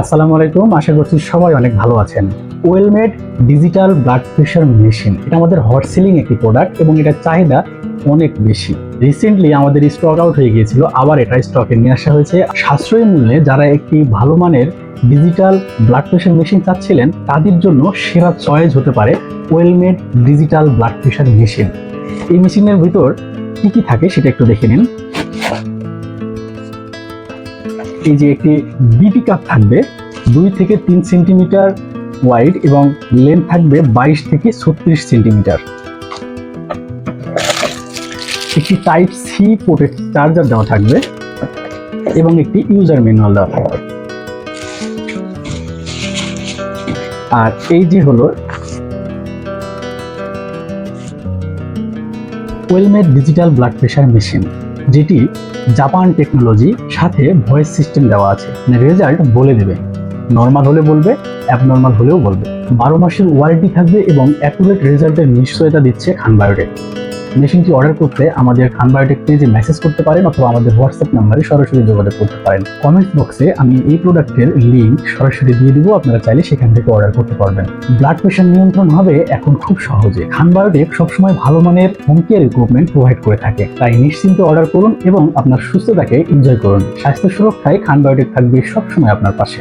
আসসালামু আলাইকুম, আশা করছি সবাই অনেক ভালো আছেন। ওয়েলমেড ডিজিটাল ব্লাড প্রেশার মেশিন, এটা আমাদের হট সেলিং একটি প্রোডাক্ট এবং এটার চাহিদা অনেক বেশি। রিসেন্টলি আমাদের স্টক আউট হয়ে গিয়েছিল, আবার এটা স্টকে নিয়ে আসা হয়েছে। সাশ্রয়ী মূল্যে যারা একটি ভালো মানের ডিজিটাল ব্লাড প্রেশার মেশিন চাচ্ছিলেন তাদের জন্য সেরা চয়েস হতে পারে ওয়েলমেড ডিজিটাল ব্লাড প্রেশার মেশিন। এই মেশিনের ভিতর কি কি থাকে সেটা একটু দেখে নিন। এই যে একটি বিপি কাপ থাকবে 2 থেকে 3 সেন্টিমিটার ওয়াইড এবং লেন্থ থাকবে 22 থেকে 36 সেন্টিমিটার। একটি টাইপ সি পোর্টেড চার্জার দেওয়া থাকবে এবং একটি ইউজার ম্যানুয়াল দেওয়া থাকবে। আর এই যে হলো ওয়েলমেড ডিজিটাল ব্লাড প্রেশার মেশিন, যেটি জাপান টেকনোলজি, সাথে ভয়েস সিস্টেম দেওয়া আছে। রেজাল্ট বলে দেবে, নর্মাল হলে বলবে, অ্যাবনর্মাল হলেও বলবে। 12 মাসের ওয়ারেন্টি থাকবে এবং অ্যাকুরেট রেজাল্টের নিশ্চয়তা দিচ্ছে খান বায়োটেক। মেশিনটি অর্ডার করতে আমাদের খান বায়োটেক পেজে মেসেজ করতে পারেন অথবা আমাদের হোয়াটসঅ্যাপ নাম্বারে সরাসরি যোগাযোগ করতে পারেন। কমেন্টস বক্সে আমি এই প্রোডাক্টের লিঙ্ক সরাসরি দিয়ে দিব, আপনারা চাইলে সেখান থেকে অর্ডার করতে পারবেন। ব্লাড প্রেশার নিয়ন্ত্রণ হবে এখন খুব সহজে। খান বায়োটেক সবসময় ভালো মানের হোম কেয়ার ইকুইপমেন্ট প্রোভাইড করে থাকে, তাই নিশ্চিন্তে অর্ডার করুন এবং আপনার সুস্থতাকে এনজয় করুন। স্বাস্থ্য সুরক্ষায় খান বায়োটেক থাকবে সবসময় আপনার পাশে।